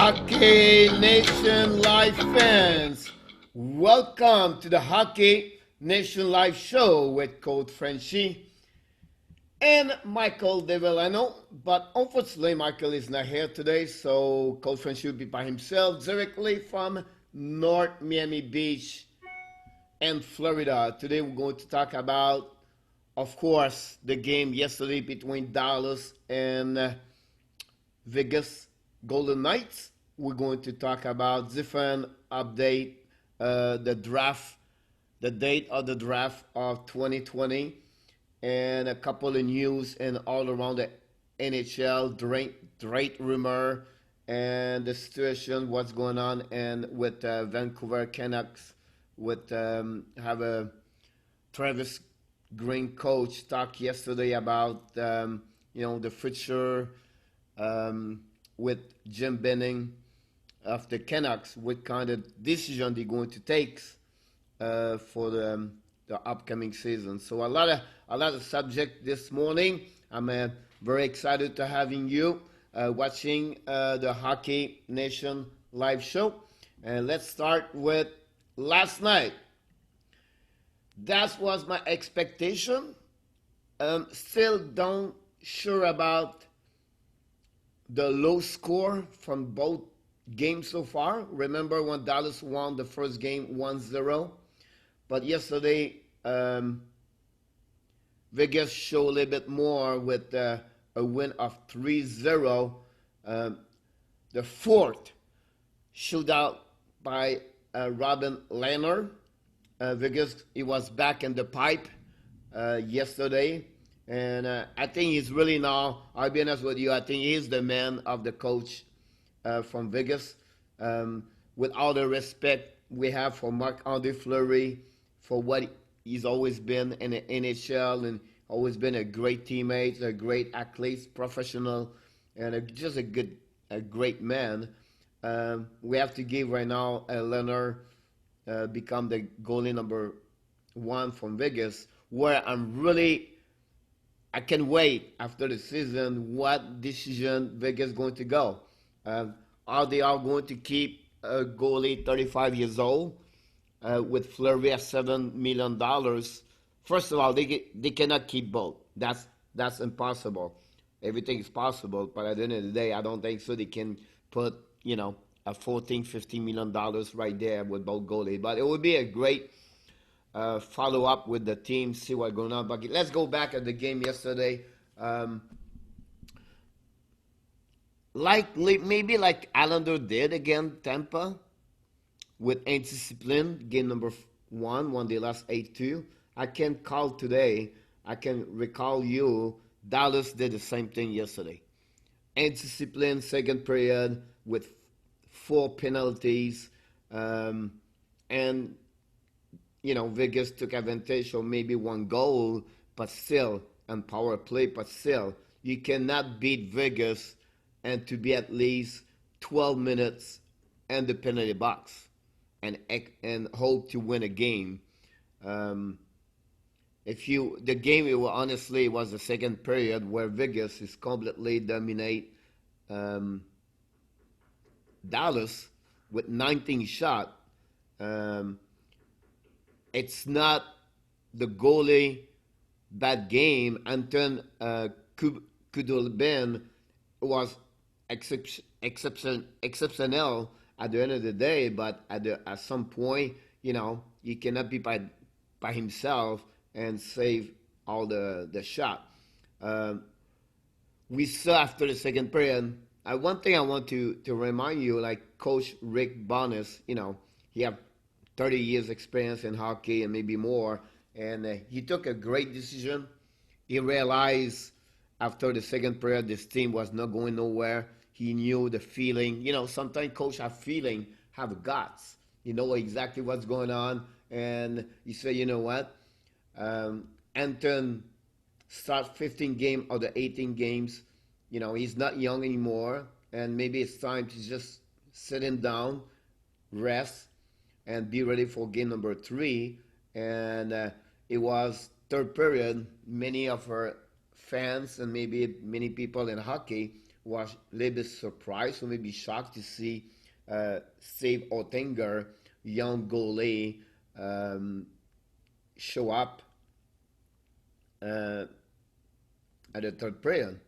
Hockey Nation Live fans, welcome to the Hockey Nation Live show with Coach Frenchy and Michael Devellano. But unfortunately, Michael is not here today, so Coach Frenchy will be by himself directly from North Miami Beach and Florida. Today, we're going to talk about, of course, the game yesterday between Dallas and Vegas Golden Knights. We're going to talk about different update, the draft, the date of the draft of 2020, and a couple of news and all around the NHL Drake rumor and the situation, what's going on, and with Vancouver Canucks, with have a Travis Green coach talk yesterday about the future with Jim Benning of the Canucks, what kind of decision they're going to take for the upcoming season. So a lot of subject this morning. I'm very excited to having you watching the Hockey Nation live show. And let's start with last night. That was my expectation. Still don't sure about the low score from both games so far. Remember when Dallas won the first game 1-0? But yesterday, Vegas showed a little bit more with a win of 3-0. The fourth shootout by Robin Lehner. Vegas, he was back in the pipe yesterday. And I think he's really now, I'll be honest with you, I think he's the man of the coach from Vegas. With all the respect we have for Marc-Andre Fleury, for what he's always been in the NHL and always been a great teammate, a great athlete, professional, and just a great man. We have to give right now Leonard become the goalie number one from Vegas, where I can wait after the season what decision Vegas is going to go. Are they all going to keep a goalie 35 years old with Fleury at $7 million? First of all, they cannot keep both. That's impossible. Everything is possible, but at the end of the day, I don't think so. They can put a 14, $15 million right there with both goalies. But it would be a great follow up with the team, see what's going on. But let's go back at the game yesterday. Maybe like Islander did again, Tampa, with indiscipline, game number one, when they lost 8-2. I can call today. I can recall you. Dallas did the same thing yesterday. Indiscipline, second period with 4 penalties, and Vegas took advantage of maybe 1 goal, but still, and power play, but still, you cannot beat Vegas and to be at least 12 minutes in the penalty box and hope to win a game. The game, honestly was the second period where Vegas is completely dominate Dallas with 19 shots. It's not the goalie bad game. Anton Kudulben was exceptional at the end of the day, but at some point, he cannot be by himself and save all the shot. We saw after the second period. One thing I want to remind you, like Coach Rick Bowness, he have 30 years experience in hockey and maybe more, and he took a great decision. He realized after the second period this team was not going nowhere. He knew the feeling. Sometimes coach have feeling, have guts. You know exactly what's going on, and he said, you know what, Anton start 15 games of the 18 games. He's not young anymore, and maybe it's time to just sit him down, rest, and be ready for game number 3. And it was third period. Many of our fans and maybe many people in hockey was a little bit surprised or maybe shocked to see Steve Oettinger, young goalie, um, show up uh, at the third period,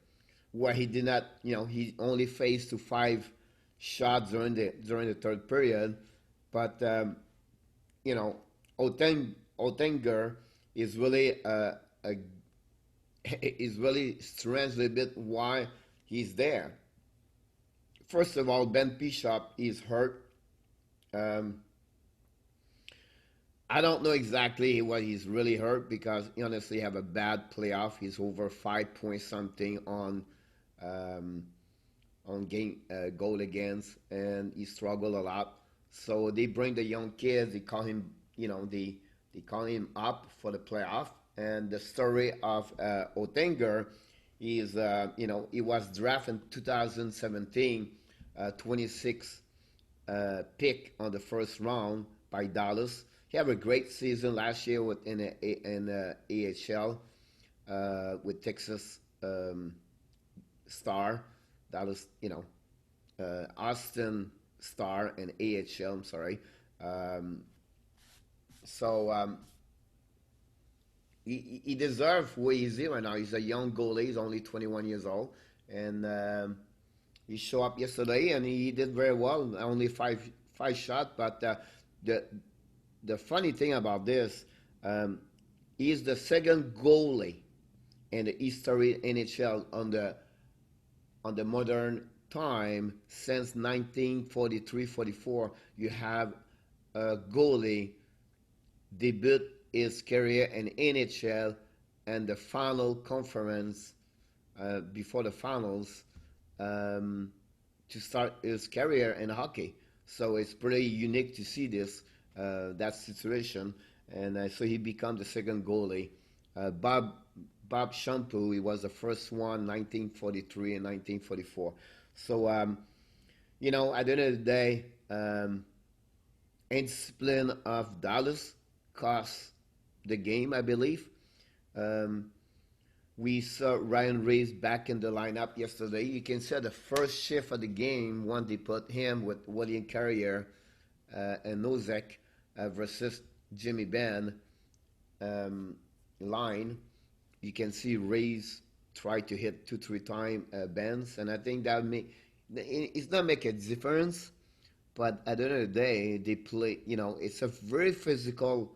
where he did not, he only faced to 5 shots during the third period, but you know, Oettinger is really a is really strange a little bit why he's there. First of all, Ben Bishop is hurt. Um, I don't know exactly what he's really hurt because he honestly have a bad playoff. He's over 5 point something um, on game goal against, and he struggled a lot. So they bring the young kids. They call him, they call him up for the playoff. And the story of Oettinger is, he was drafted in 2017, 26 pick on the first round by Dallas. He had a great season last year in AHL with Texas Star, Dallas, Austin Star and AHL. I'm sorry. Um, so he deserves where he's here right now. He's a young goalie. He's only 21 years old, and he showed up yesterday and he did very well. Only five shots, but the the funny thing about this, um, he's the second goalie in the history NHL on the modern time since 1943-44. You have a goalie debut his career in NHL and the final conference before the finals um, to start his career in hockey. So it's pretty unique to see that situation, and so he became the second goalie. Bob Shampoo, he was the first one, 1943 and 1944. So at the end of the day, indiscipline of Dallas cost the game, I believe. Um, we saw Ryan Reeves back in the lineup yesterday. You can see the first shift of the game when they put him with William Carrier and Nozek versus Jimmy Benn line. You can see Reeves try to hit 2-3 times Benz, and I think it's not make a difference. But at the end of the day, they play. It's a very physical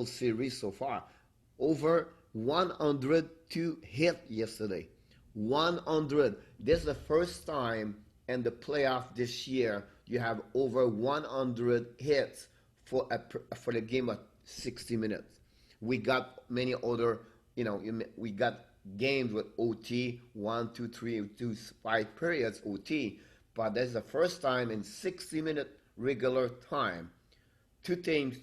series so far. Over 102 hit yesterday. 100. This is the first time in the playoff this year you have over 100 hits for the game of 60 minutes. We got many other, we got games with OT, 1, 2, 3, 2, 5 periods OT, but that's the first time in 60-minute regular time, two teams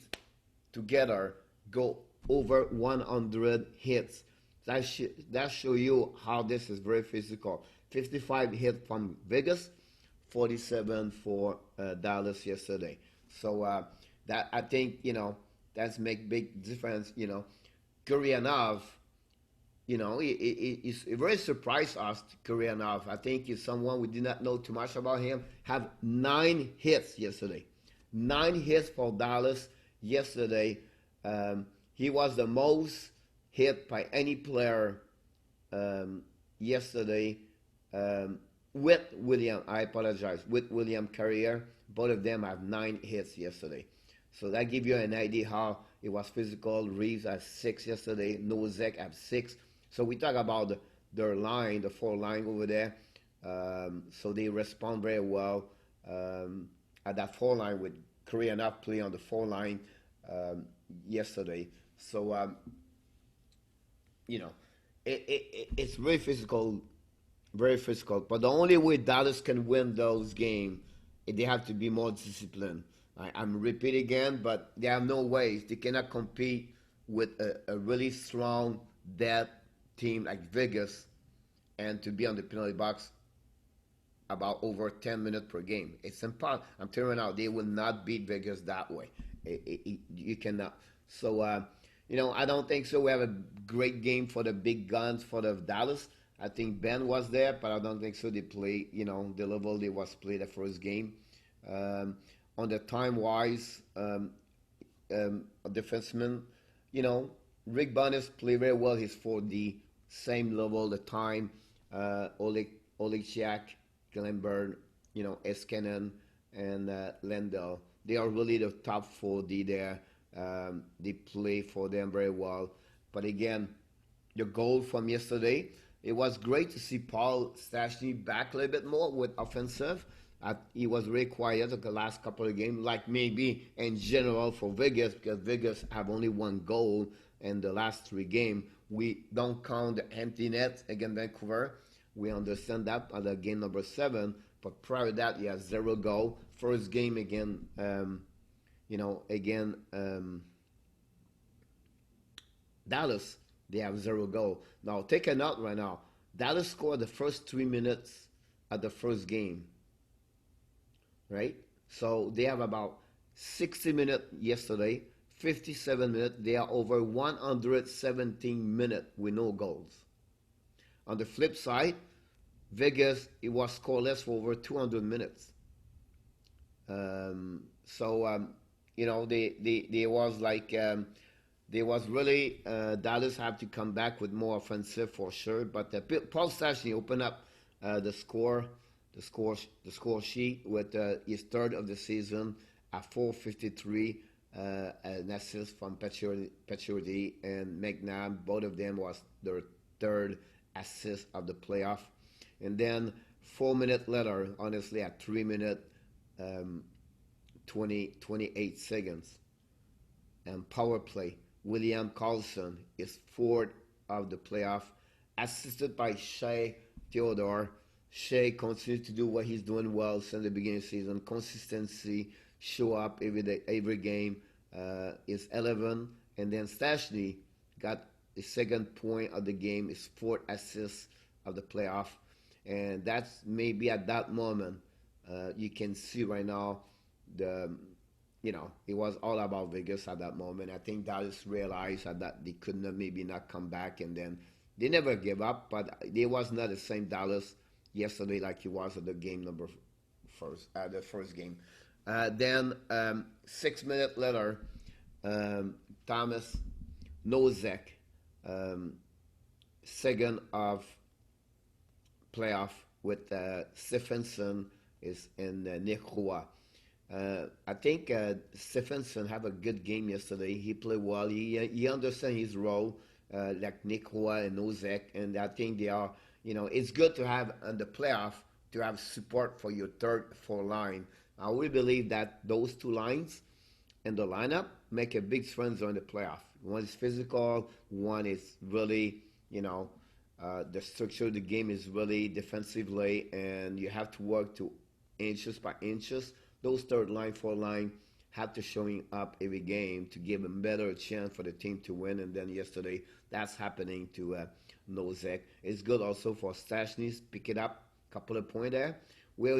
together go over 100 hits. That show you how this is very physical. 55 hit from Vegas, 47 for Dallas yesterday. So that I think that's make big difference. Kuryanov, it's very surprised us. Kuryanov, I think he's someone we did not know too much about him. Have 9 hits yesterday, 9 hits for Dallas yesterday. He was the most hit by any player yesterday with William. I apologize, with William Carrier. Both of them have 9 hits yesterday. So that gives you an idea how it was physical. Reeves had 6 yesterday. Nozek had 6. So we talk about their line, the 4 line over there. So they respond very well at that 4 line with Koreanov play on the 4 line yesterday. So it's very physical, very physical. But the only way Dallas can win those games, they have to be more disciplined. I'm repeating again, but there are no ways they cannot compete with a really strong dead team like Vegas and to be on the penalty box about over 10 minutes per game. It's impossible. I'm telling you now, they will not beat Vegas that way. You cannot. So, I don't think so. We have a great game for the big guns for the Dallas. I think Ben was there, but I don't think so. They play, the level they was played the first game. Um, on the time wise, a defenseman, you know, Rick Barnes played very well. He's for the same level, the time. Oleg Chiak, Glenberg, Eskenan, and Lendl. They are really the top 4D there. They play for them very well. But again, the goal from yesterday, it was great to see Paul Stastny back a little bit more with offensive. He was really quiet the last couple of games, like maybe in general for Vegas, because Vegas have only one goal in the last 3 games. We don't count the empty net against Vancouver. We understand that at the game number 7, but prior to that, he has 0 goal. First game again, Dallas, they have 0 goal. Now, take a note right now. Dallas scored the first 3 minutes of the first game, right? So they have about 60 minutes yesterday, 57 minutes. They are over 117 minutes with no goals. On the flip side, Vegas, it was scoreless for over 200 minutes. They was like they was really Dallas have to come back with more offensive for sure. But Paul Stastny opened up the score sheet with his third of the season at 4:53. An assist from Pacioretty and McNabb. Both of them was their third assist of the playoff. And then 4 minutes later, honestly, at 3 minutes, 28 seconds, and power play, William Karlsson is fourth of the playoff, assisted by Shea Theodore. Shea continues to do what he's doing well since the beginning of the season. Consistency, show up every day, every game. Is 11, and then Stastny got the second point of the game, his fourth assist of the playoff, and that's maybe at that moment you can see right now it was all about Vegas at that moment. I think Dallas realized that they could not maybe not come back, and then they never gave up, but they was not the same Dallas yesterday like he was at the game the first game. Then 6 minutes later, Thomas Nosek, second of playoff with Stephenson is in Nick Roy. I think Stephenson had a good game yesterday. He played well. He understands his role, like Nick Roy and Nosek, and I think they are. It's good to have in the playoff to have support for your third, fourth line. I really believe that those 2 lines in the lineup make a big difference in the playoff. One is physical, one is really, the structure of the game is really defensively, and you have to work to inches by inches. Those third line, fourth line have to showing up every game to give a better chance for the team to win. And then yesterday, that's happening to Nosek. It's good also for Stastny, pick it up, couple of points there. We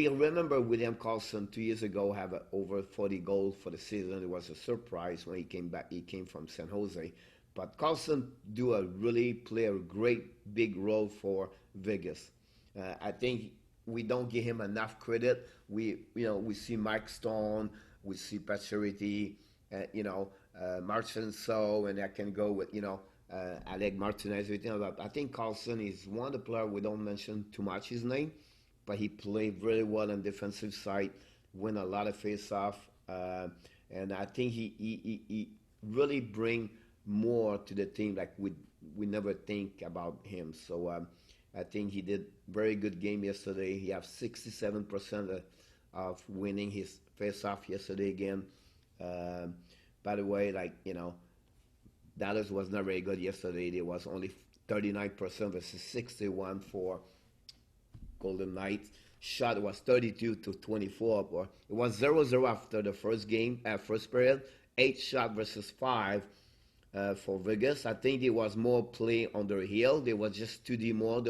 remember William Karlsson 2 years ago have over 40 goals for the season. It was a surprise when he came back. He came from San Jose. But Karlsson play a great big role for Vegas. I think we don't give him enough credit. We see Mike Stone, we see Pacioretty, Martin So, and I can go with Alec Martinez. Everything like that. I think Karlsson is one of the players we don't mention too much his name, but he played very well on defensive side, win a lot of face-off, and I think he really bring more to the team like we never think about him. So I think he did very good game yesterday. He have 67% of winning his face-off yesterday again. By the way, Dallas was not very good yesterday. There was only 39% versus 61 for Golden Knights. Shot was 32-24. It was 0-0 after the first period. 8 shot versus 5 for Vegas. I think there was more play on the hill. There was just 2D more.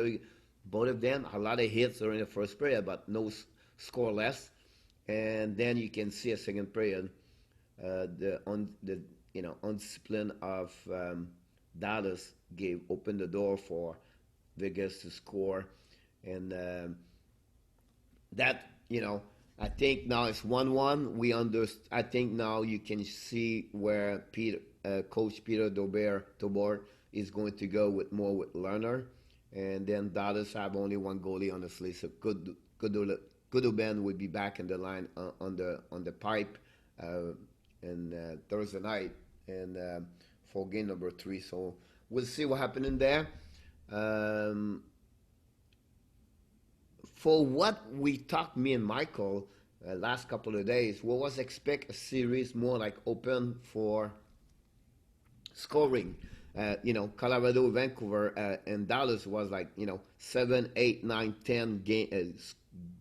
Both of them, a lot of hits during the first period, but no scoreless. And then you can see a second period, undiscipline of Dallas opened the door for Vegas to score, and that I think now it's 1-1. I think now you can see where Coach Peter Tobor is going to go with more with Lerner, and then Dallas have only one goalie, honestly. So Kudu Ben would be back in the line on the pipe, and Thursday night, and for game number 3. So we'll see what happened in there. For what we talked, me and Michael, last couple of days, we was expect a series more like open for scoring. Colorado, Vancouver, and Dallas was like 7, 8, 9, 10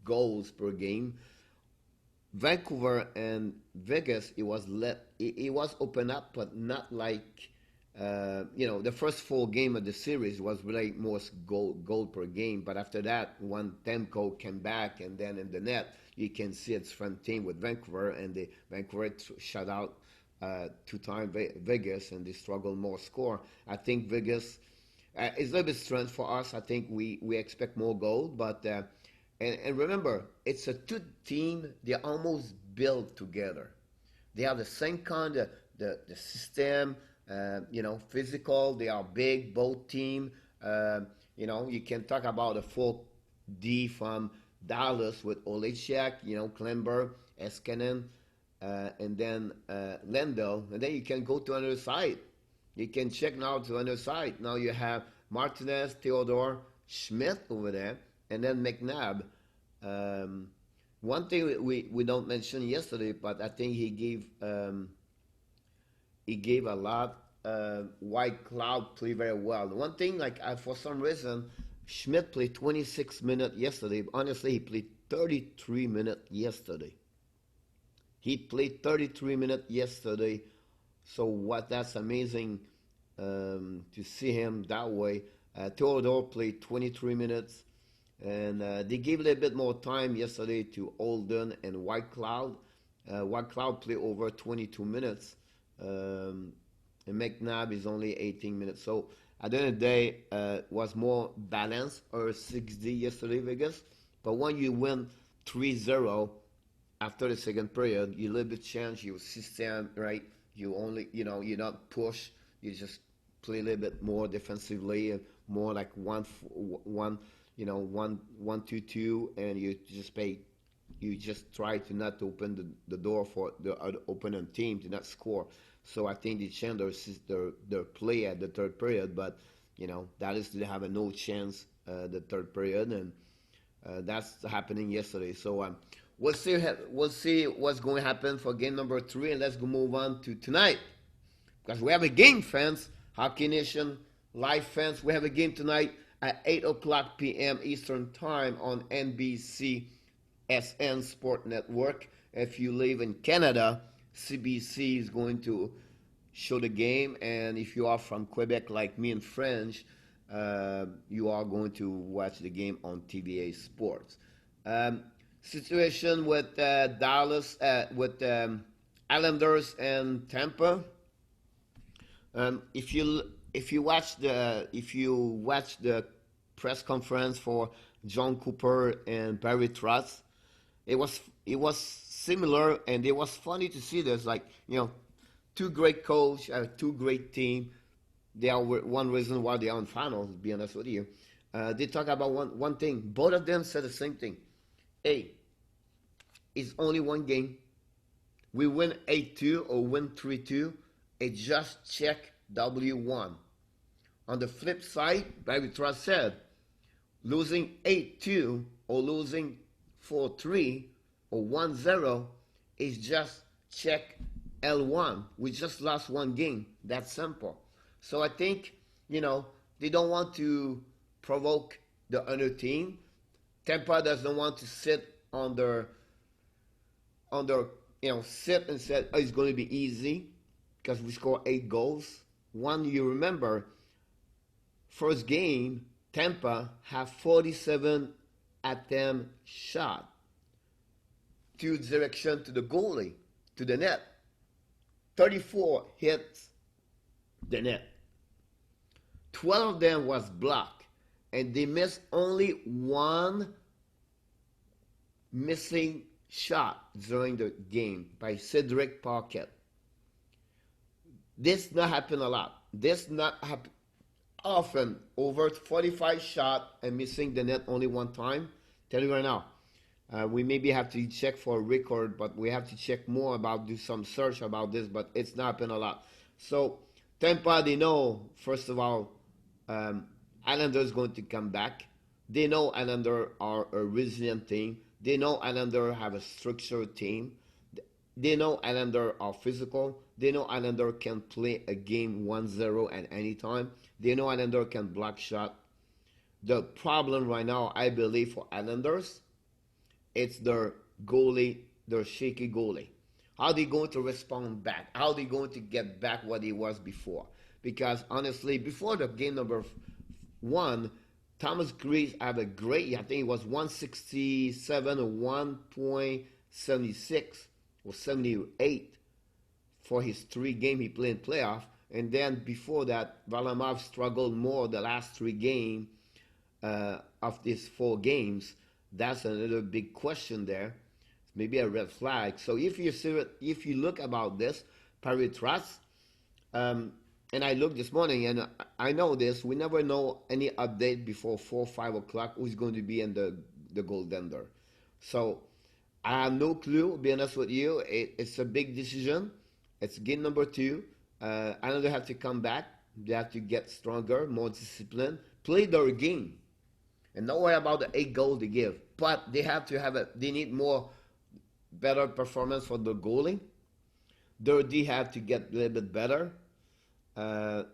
goals per game. Vancouver and Vegas, it was open up, but not like the first 4 game of the series was really most goal per game. But after that, when Temco came back, and then in the net, you can see its front team with Vancouver, and the Vancouver shut out 2 times Vegas, and they struggled more score. I think Vegas is a little bit strength for us. I think we expect more goal, but and remember, it's a 2 team. They're almost built together. They have the same kind of the system. Physical. They are big, both team. You can talk about a 4D from Dallas with Olechek, Klember, Eskinen, and then Lendl. And then you can go to another side. You can check now to another side. Now you have Martinez, Theodore, Schmidt over there, and then McNabb. One thing we don't mention yesterday, but I think he gave a lot. White Cloud played very well. One thing, for some reason, Schmidt played 26 minutes yesterday. Honestly, he played 33 minutes yesterday. So that's amazing to see him that way. Theodore played 23 minutes. And they gave a little bit more time yesterday to Olden and White Cloud. White Cloud played over 22 minutes. And McNabb is only 18 minutes. So at the end of the day, was more balanced, or 6D yesterday, Vegas. But when you win 3-0 after the second period, you a little bit change your system, right? You only, you not push. You just play a little bit more defensively, and more like 1-2-2, and you just try to not open the door for the opponent team to not score. So I think they changed their play at the third period, but Dallas didn't have no chance the third period, and that's happening yesterday. So we'll see what's going to happen for game number 3, and let's go move on to tonight, because we have a game, fans. Hockey Nation live fans, we have a game tonight at 8:00 p.m. Eastern Time on NBC SN Sport Network. If you live in Canada, CBC is going to show the game, and if you are from Quebec like me and French, you are going to watch the game on TVA Sports. Situation with Dallas, with Islanders and Tampa. If you watch the press conference for John Cooper and Barry Trotz, it was similar, and it was funny to see this. Two great coach, 2 great team. They are one reason why they are in finals. To be honest with you, they talk about one thing. Both of them said the same thing. Hey, it's only one game. We win 8-2 or win 3-2. It just check W1. On the flip side, Barry Trotz said, losing 8-2 or losing 4-3 or 1-0 is just check L1. We just lost one game. That's simple. So I think, they don't want to provoke the other team. Tampa doesn't want to sit on their sit and say, oh, it's going to be easy because we score 8 goals. One, you remember, first game, Tampa have 47 attempt shot to direction to the goalie, to the net. 34 hits the net. 12 of them was blocked, and they missed only one missing shot during the game by Cedric Paquette. This not happen a lot. This not happen often. Over 45 shot and missing the net only one time. Tell you right now, we maybe have to check for a record, but we have to check more about, do some search about this, but it's not happened a lot. So Tampa, they know, first of all, Islanders going to come back. They know Islanders are a resilient team. They know Islanders have a structured team. They know Islanders are physical. They know Islanders can play a game 1-0 at any time. They know Islanders can block shot. The problem right now, I believe, for Islanders, it's their goalie, their shaky goalie. How are they going to respond back? How are they going to get back what he was before? Because honestly, before the game number 1, Thomas Greiss had a great, I think it was 167 or 1.76 or 78 for his 3 games he played in playoff. And then before that, Varlamov struggled more the last 3 games of these 4 games. That's another big question there. Maybe a red flag. So if you see it, if you look about this, Paritras, and I looked this morning, and I know this. We never know any update before 4, 5 o'clock who's going to be in the goaltender. So I have no clue. To be honest with you, it's a big decision. It's game number 2. Islander have to come back. They have to get stronger, more disciplined, play their game, and not worry about the 8 goals they give. But they have to have they need more better performance for the goalie. Their D have to get a little bit better, but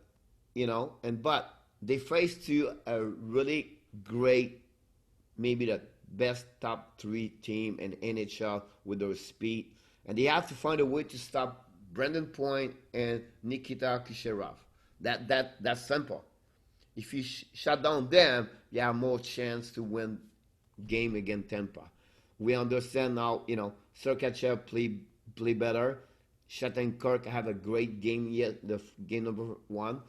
they face to a really great, maybe the best top 3 team in NHL with their speed, and they have to find a way to stop Brendan Point and Nikita Kucherov. That's simple. If you shut down them, you have more chance to win game against Tampa. We understand now, Sergachev play better. Shattenkirk have a great game yet, the game number 1.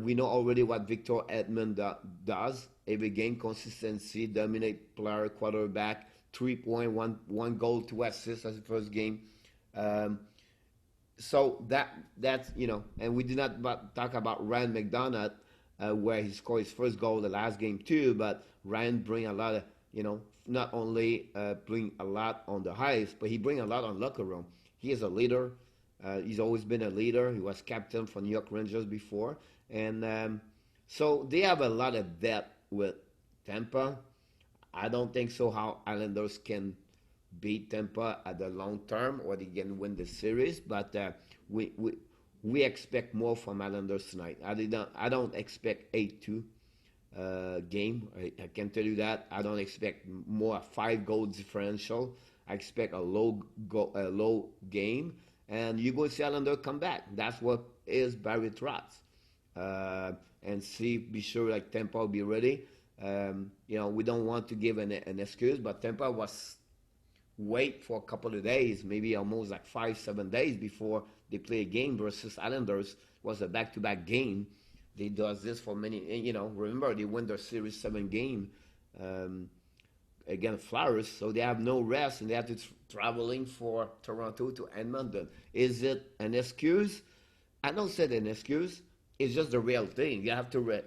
We know already what Victor Edmond does. Every game, consistency, dominate player, quarterback, 3 point, one goal, 2 assists as the first game. So that's, and we did not talk about Ryan McDonough, where he scored his first goal the last game too, but Ryan bring a lot of, not only bring a lot on the ice, but he bring a lot on locker room. He is a leader. He's always been a leader. He was captain for New York Rangers before. And so they have a lot of depth with Tampa. I don't think so how Islanders can beat Tampa at the long term or they can win the series. But we expect more from Islanders tonight. I don't expect 8-2 game. I can tell you that. I don't expect more 5 goal differential. I expect a low game, and you're going to see Islander come back. That's what is Barry Trotz. And be sure like Tampa will be ready. We don't want to give an excuse, but Tampa was wait for a couple of days, maybe almost like 5-7 days before they play a game versus Islanders. It was a back-to-back game. They does this for many, remember they won their series 7 game against Flyers, so they have no rest and they have to traveling for Toronto to Edmonton. Is it an excuse? I don't say an excuse. It's just the real thing. You have to,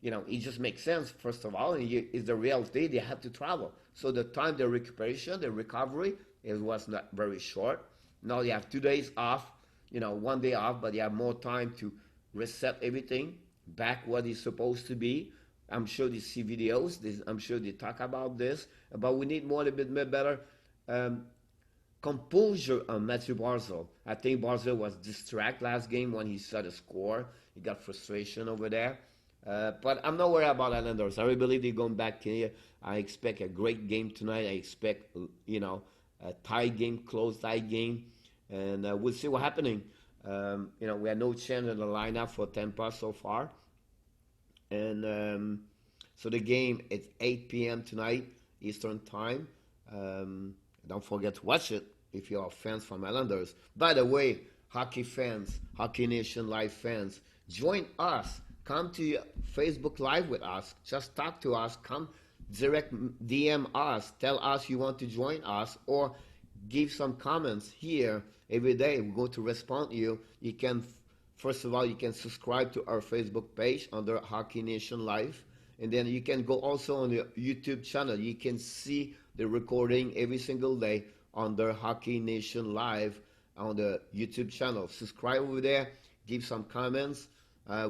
it just makes sense, first of all, and it's the real thing. They have to travel. So the time, the recuperation, the recovery, was not very short. Now you have 2 days off, 1 day off, but you have more time to reset everything back what it's supposed to be. I'm sure they see videos. I'm sure they talk about this. But we need a little bit better composure on Matthew Barzal. I think Barzal was distracted last game when he saw the score. He got frustration over there. But I'm not worried about Islanders. I really believe they're going back here. I expect a great game tonight. I expect, a tie game, close tie game. And we'll see what's happening. We had no change in the lineup for Tampa so far. And so the game, it's 8 p.m. tonight, Eastern Time. Don't forget to watch it if you are fans from Islanders. By the way, hockey fans, Hockey Nation Live fans, join us come to Facebook Live with us. Just talk to us. Come direct DM us. Tell us you want to join us, or give some comments here every day. We're going to respond to you. You can, first of all, you can subscribe to our Facebook page under Hockey Nation Live. And then you can go also on the YouTube channel. You can see the recording every single day under Hockey Nation Live on the YouTube channel. Subscribe over there. Give some comments.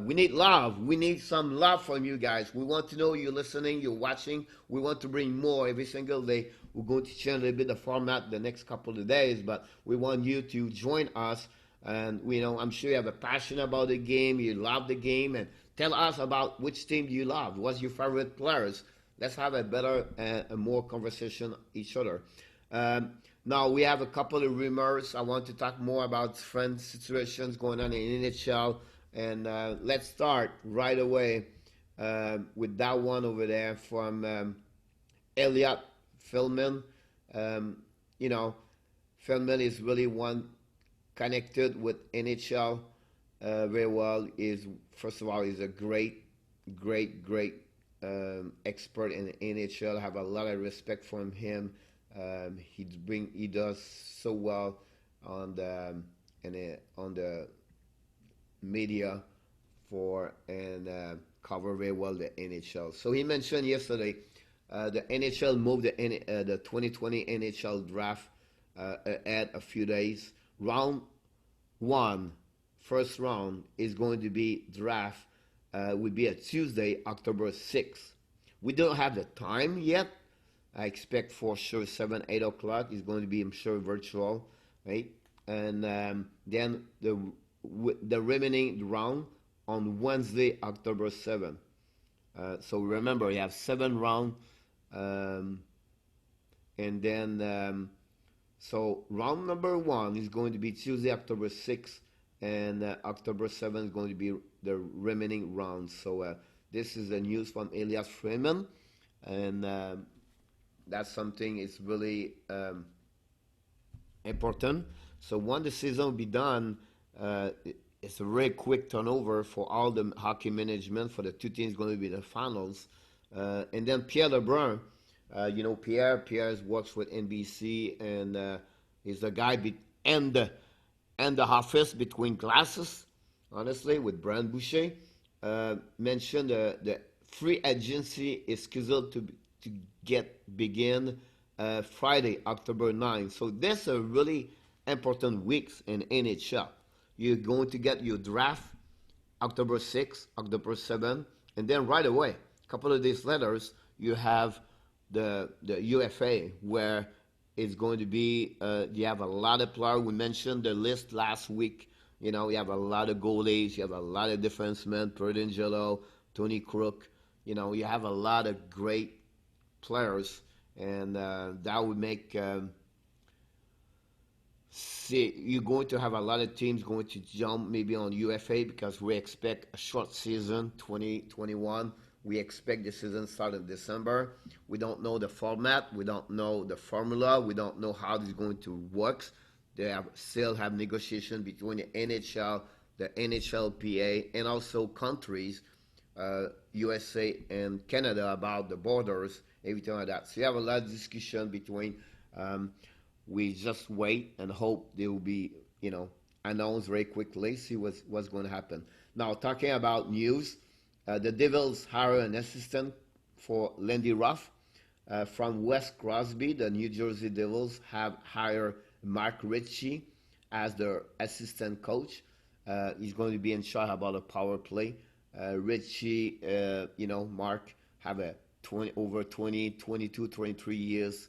We need love. We need some love from you guys. We want to know you're listening, you're watching. We want to bring more every single day. We're going to change a little bit the format the next couple of days, but we want you to join us. And I'm sure you have a passion about the game. You love the game, and tell us about which team you love. What's your favorite players? Let's have a better and more conversation each other. Now we have a couple of rumors. I want to talk more about friend situations going on in NHL. And let's start right away with that one over there from Elliot Philman. Philman is really one connected with NHL very well. First of all, he's a great expert in NHL. I have a lot of respect for him. He does so well on the media and cover very well the NHL. So he mentioned yesterday the NHL moved the 2020 NHL draft ahead a few days. Round one, first round, is going to be draft would be a Tuesday, October 6th. We don't have the time yet. I expect for sure 7, 8 o'clock is going to be, I'm sure, virtual, right? And then the remaining round on Wednesday, October 7th. So remember, you have 7 rounds, and then so round number 1 is going to be Tuesday, October 6th, and October 7th is going to be the remaining rounds. So this is the news from Elias Freeman, and that's something is really important. So when the season will be done, it's a very quick turnover for all the hockey management for the two teams going to be the finals. And then Pierre Lebrun, Pierre works with NBC, and he's the guy and the office between glasses, honestly, with Brand Boucher. Mentioned the free agency is scheduled to begin Friday, October 9th. So that's a really important weeks in NHL. You're going to get your draft October 6th, October 7th, and then right away, a couple of days later, you have the UFA, where it's going to be, you have a lot of players. We mentioned the list last week. You have a lot of goalies, you have a lot of defensemen, Perdangelo, Tony Crook. You have a lot of great players, and that would make you're going to have a lot of teams going to jump maybe on UFA, because we expect a short season 2021. We expect the season start in December. We don't know the format, we don't know the formula, we don't know how this is going to work. They still have negotiation between the NHL, the NHLPA, and also countries, USA and Canada, about the borders, everything like that. So you have a lot of discussion between. We just wait and hope they will be, announced very quickly. See what's going to happen. Now, talking about news, the Devils hire an assistant for Lindy Ruff from West Crosby. The New Jersey Devils have hired Mark Recchi as their assistant coach. He's going to be in charge about a power play. Recchi, Mark have a 22, 23 years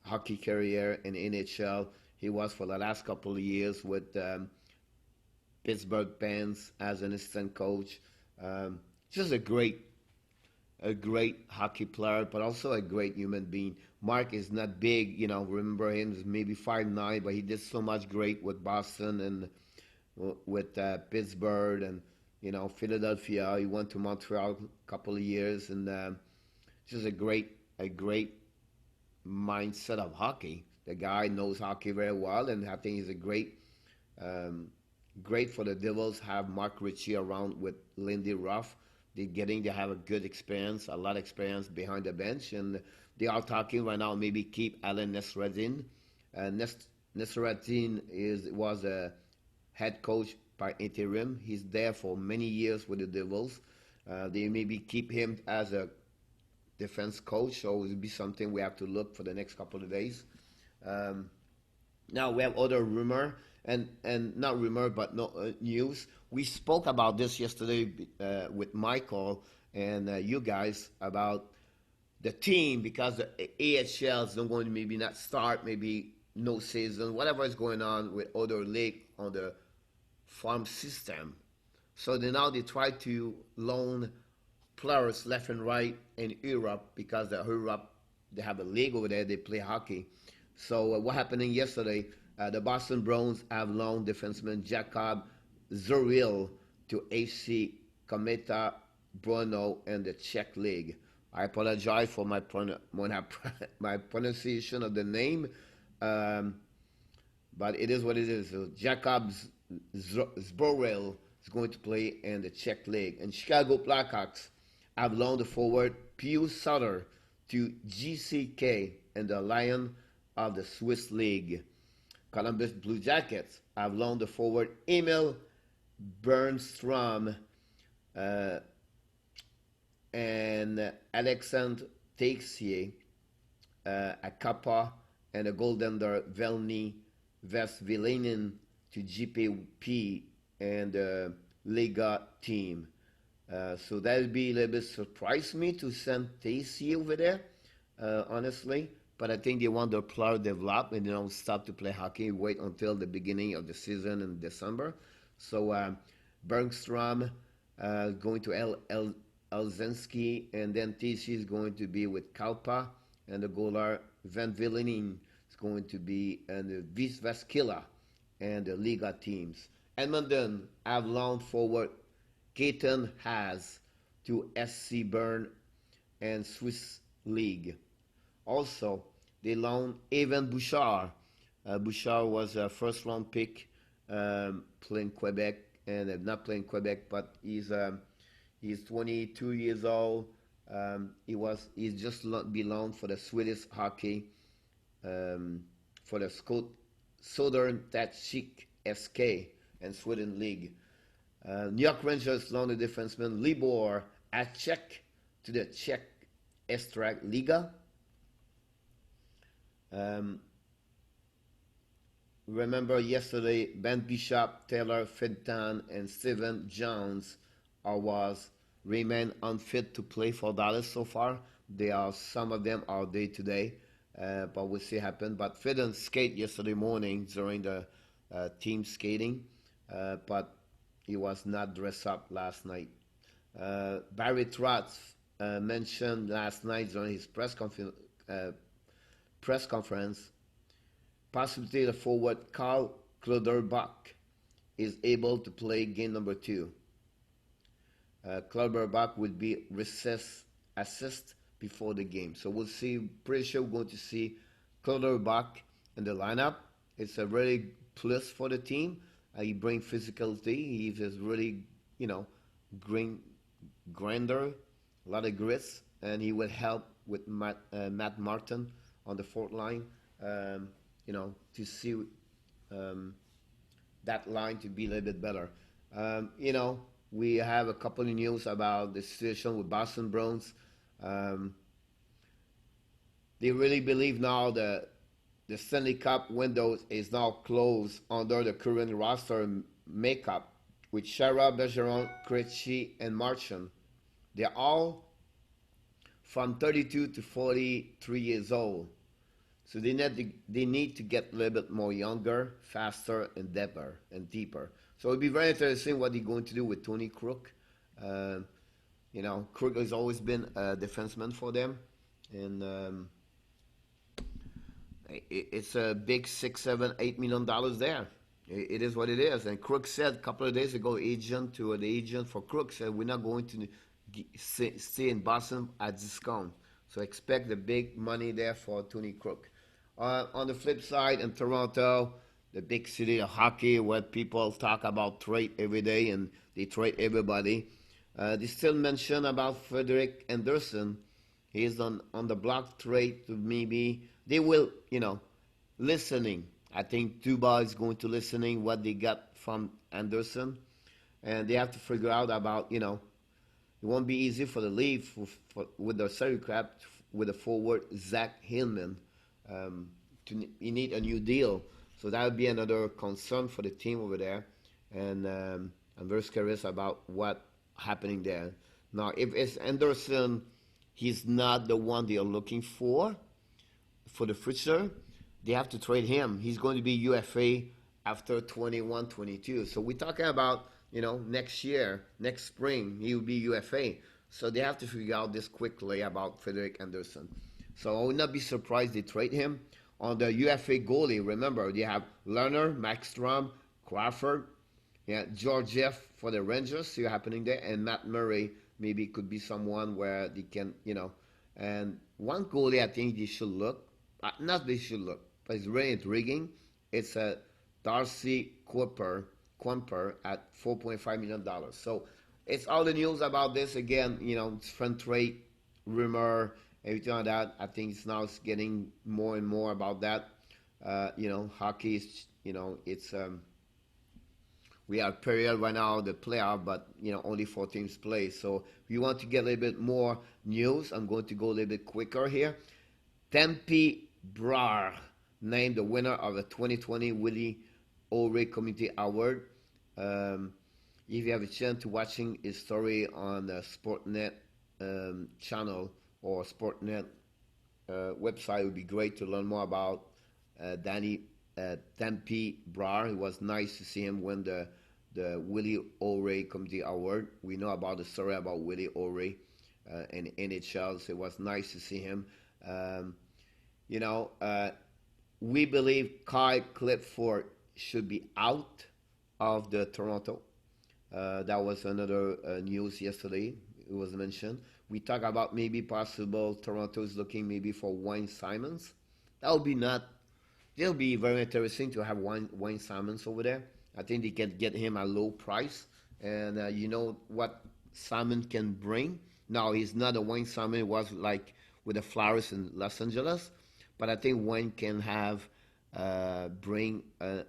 hockey career in NHL. He was for the last couple of years with Pittsburgh Penguins as an assistant coach. Just a great hockey player, but also a great human being. Mark is not big, remember him, is maybe 5'9", but he did so much great with Boston and with Pittsburgh and Philadelphia. He went to Montreal a couple of years, and just a great mindset of hockey. The guy knows hockey very well, and I think he's a great for the Devils have Mark Recchi around with Lindy Ruff. They have a good experience, a lot of experience behind the bench, and they are talking right now maybe keep Alan Nesradin. Nesradin was a head coach by interim. He's there for many years with the Devils. They maybe keep him as a defense coach, so it'll be something we have to look for the next couple of days. Um, Now we have other rumor and not rumor but no news. We spoke about this yesterday with Michael and you guys about the team because the AHL is not going to maybe not start, maybe no season, whatever is going on with other league on the farm system. So they try to loan players left and right in Europe because the Europe they have a league over there. They play hockey. So what happened yesterday? The Boston Bruins have loaned defenseman Jacob Zuril to AC Kometa Brno and the Czech League. I apologize for my pronunciation of the name, um, but it is what it is. So Jacob Zboril is going to play in the Czech League. And Chicago Blackhawks have loaned the forward Pius Sutter to GCK and the Lion of the Swiss League. Columbus Blue Jackets have loaned the forward Emil Bernstrom and Alexandre Texier, a Kappa, and a goaltender Velny Vesvilinen to GPP and the Liga team. So that would be a little bit surprised me to send Texier over there, honestly. But I think they want their player to develop and they don't stop to play hockey, wait until the beginning of the season in December. So Bergstrom going to Elzinski, and then TC is going to be with Kalpa, and the goaler Van Villenin is going to be in the Visvaskila and the Liga teams. Edmonton have loaned forward Keaton Haas to SC Bern and Swiss League. Also, they loaned Evan Bouchard. Bouchard was a first-round pick playing Quebec, and not playing Quebec, but he's 22 years old. He's just be loaned for the Swedish hockey for the Southern Tatchik SK and Sweden League. New York Rangers loaned the defenseman Libor Acek to the Czech Estrak Liga. Remember yesterday, Ben Bishop, Taylor Fenton, and Steven Jones remain unfit to play for Dallas so far. Some of them are day to day, but we'll see happen. But Fenton skate yesterday morning during the team skating, but he was not dressed up last night. Barry Trotz mentioned last night during his press conference, possibility the forward Carl Kluderbach is able to play game number 2. Kluderbach would be assist before the game. So we'll see, pretty sure we're going to see Kluderbach in the lineup. It's a really plus for the team. He brings physicality. He's just really, grinder, a lot of grits, and he will help with Matt Martin on the fourth line, to see that line to be a little bit better. We have a couple of news about the situation with Boston Bruins. They really believe now that the Stanley Cup window is now closed under the current roster makeup with Chara, Bergeron, Krejci, and Marchand. They're all from 32 to 43 years old. So they need to get a little bit more younger, faster, and deeper. So it'll be very interesting what they're going to do with Tony Crook. Crook has always been a defenseman for them, and it's a big $6, $7, $8 million there. It is what it is. And Crook said a couple of days ago, the agent for Crook said, we're not going to stay in Boston at discount. So expect the big money there for Tony Crook. On the flip side, in Toronto, the big city of hockey where people talk about trade every day and they trade everybody. They still mention about Frederick Anderson. He's on the block trade to maybe they will, listening. I think Dubai is going to listening what they got from Anderson, and they have to figure out about, it won't be easy for the league with the salary cap with the forward Zach Hillman. You need a new deal, so that would be another concern for the team over there. And I'm very curious about what happening there. Now, if it's Anderson, he's not the one they are looking for the future. They have to trade him. He's going to be UFA after 21-22. So we're talking about, next year, next spring, he will be UFA. So they have to figure out this quickly about Frederick Anderson. So I would not be surprised they trade him. On the UFA goalie, remember, they have Lerner, Maxstrom, Crawford, Georgiev for the Rangers, see what's happening there, and Matt Murray maybe could be someone where they can, and one goalie I think they should look, not they should look, but it's really intriguing. It's a Darcy Quimper at $4.5 million. So it's all the news about this again. It's front trade rumor, everything like that. I think it's getting more and more about that. Hockey is, it's we are period right now the playoff, but only 4 teams play. So if you want to get a little bit more news, I'm going to go a little bit quicker here. Tempe Brar named the winner of the 2020 Willie O'Ree Community Award. If you have a chance to watching his story on the Sportnet channel or Sportnet website, it would be great to learn more about Danny Tempe Brar. It was nice to see him win the Willie O'Ree Community Award. We know about the story about Willie O'Ree in NHL, so it was nice to see him. We believe Kyle Clifford should be out of the Toronto. That was another news yesterday. It was mentioned. We talk about maybe possible Toronto is looking maybe for Wayne Simons. That would be not. It'll be very interesting to have Wayne Simons over there. I think they can get him at a low price, and you know what Simon can bring. Now he's not a Wayne Simon. It was like with the Flyers in Los Angeles, but I think Wayne can have bring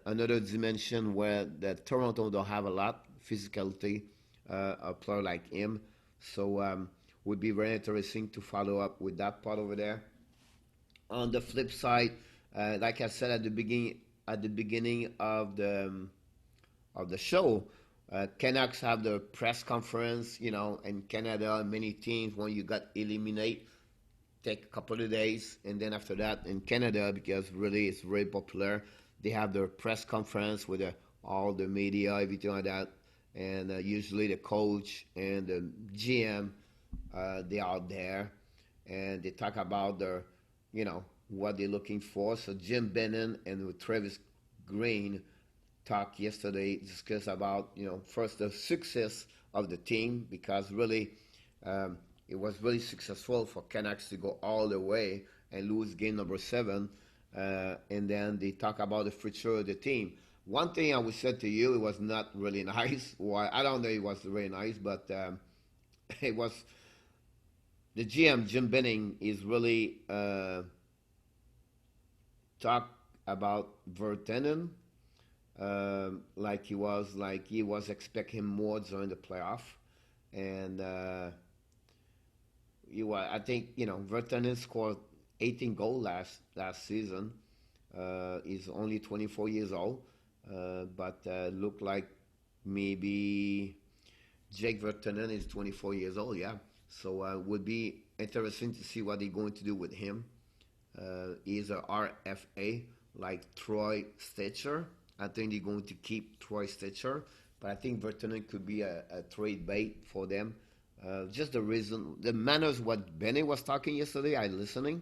another dimension where the Toronto don't have a lot physicality, a player like him. So would be very interesting to follow up with that part over there. On the flip side, like I said at the beginning of the show, Canucks have the press conference. In Canada, many teams when you got eliminated take a couple of days, and then after that in Canada, because really it's very popular, they have their press conference with all the media, everything like that, and usually the coach and the GM, they are there, and they talk about their, what they're looking for. So Jim Bennon and with Travis Green talked yesterday, discussed about, first the success of the team, because really it was really successful for Canucks to go all the way and lose game number 7. And then they talk about the future of the team. One thing I would say to you, it was not really nice. Well, I don't know it was very nice, but it was the GM, Jim Benning, is really talk about Vertanen like he was expecting more during the playoff. And I think Vertanen scored 18 goals last season. He's only 24 years old, but looked like maybe Jake Vertanen is 24 years old. Yeah, so would be interesting to see what they're going to do with him. He's a RFA like Troy Stecher. I think they're going to keep Troy Stecher, but I think Vertanen could be a trade bait for them. Just the reason, the manners, what Benny was talking yesterday, I listening.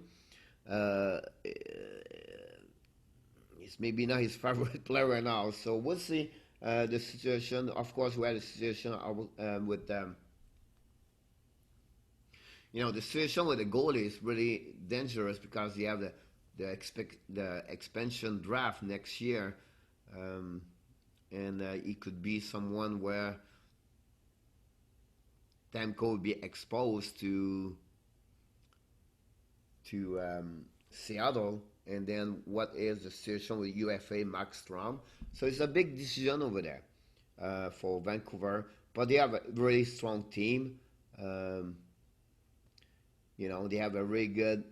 It's maybe not his favorite player right now, so we'll see the situation. Of course, we had a situation with the situation with the goalie is really dangerous because you have the expansion draft next year, um, and it could be someone where Tamco will be exposed to Seattle, and then what is the situation with UFA Max Strom? So it's a big decision over there for Vancouver, but they have a really strong team. Um, they have a really good.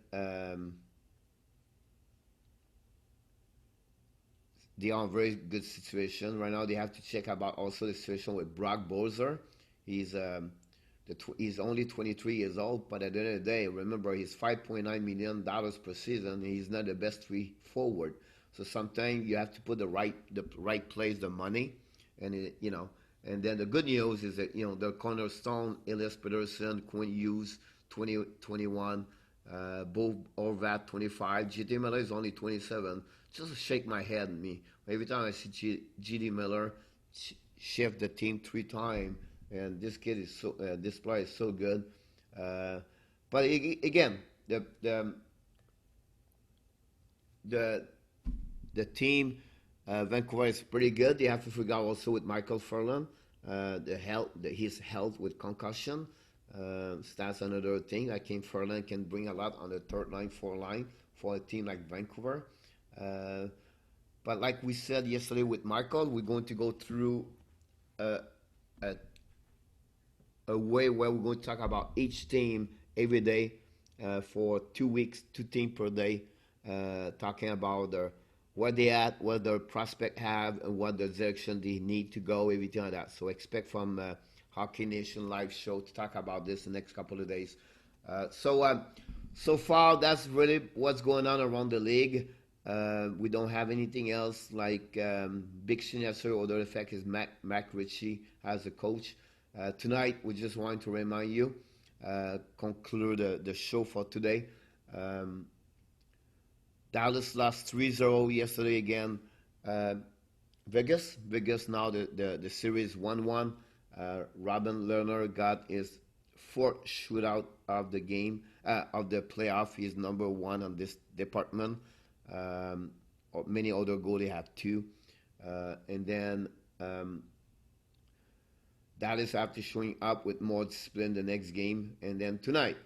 They are in a very good situation right now. They have to check about also the situation with Brock Bowser. He's only 23 years old, but at the end of the day, remember he's $5.9 million per season. He's not the best free forward, so sometimes you have to put the right place the money, and And then the good news is that the cornerstone Elias Peterson, Quinn Hughes, 21, both Orvat 25. GD Miller is only 27. Just shake my head at me every time I see GD Miller shift the team 3 times. And this kid is this player is so good. But again, the team, Vancouver is pretty good. They have to figure out also with Michael Furlan, his health with concussion. That's another thing. I think Furlan can bring a lot on the third line, fourth line for a team like Vancouver. But like we said yesterday with Michael, we're going to go through a way where we're going to talk about each team every day for 2 weeks, 2 teams per day, talking about where they at, what their prospect have, and what the direction they need to go, everything like that. So expect from Hockey Nation live show to talk about this the next couple of days. So far, that's really what's going on around the league. We don't have anything else like big signature or the effect is Mark Recchi as a coach. Tonight, we just want to remind you, conclude the show for today. Dallas lost 3-0 yesterday again. Vegas now the series 1-1. Robin Lerner got his 4th shootout of the game, of the playoff. He's number 1 on this department. Many other goalies have 2. And then Dallas after showing up with more discipline the next game. And then tonight,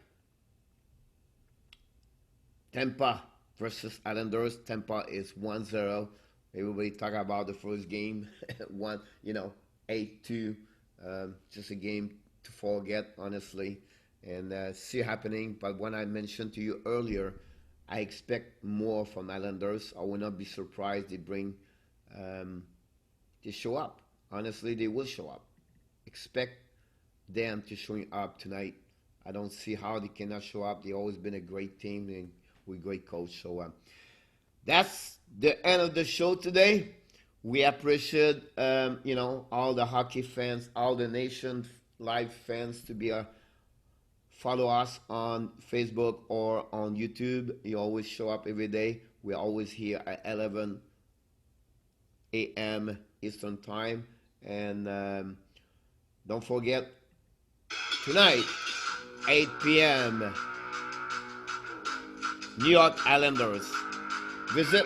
Tampa versus Islanders. Tampa is 1-0. Everybody talk about the first game, 8-2. Just a game to forget, honestly, and see happening. But when I mentioned to you earlier, I expect more from Islanders. I will not be surprised they show up. Honestly, they will show up. Expect them to showing up tonight. I don't see how they cannot show up. They've always been a great team and with great coach. So that's the end of the show today. We appreciate all the hockey fans, all the nation live fans to be follow us on Facebook or on YouTube. You always show up every day. We're always here at 11 a.m. Eastern Time. And don't forget, tonight, 8 p.m., New York Islanders visit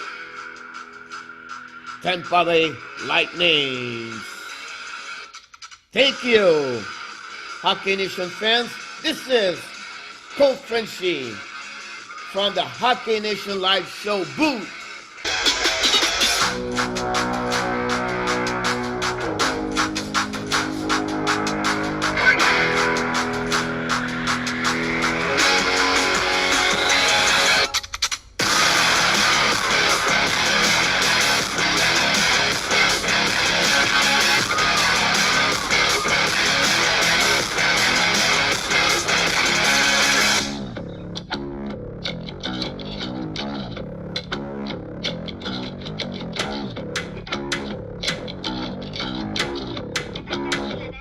Tampa Bay Lightning. Thank you, Hockey Nation fans. This is Coach Frenchy from the Hockey Nation Live Show booth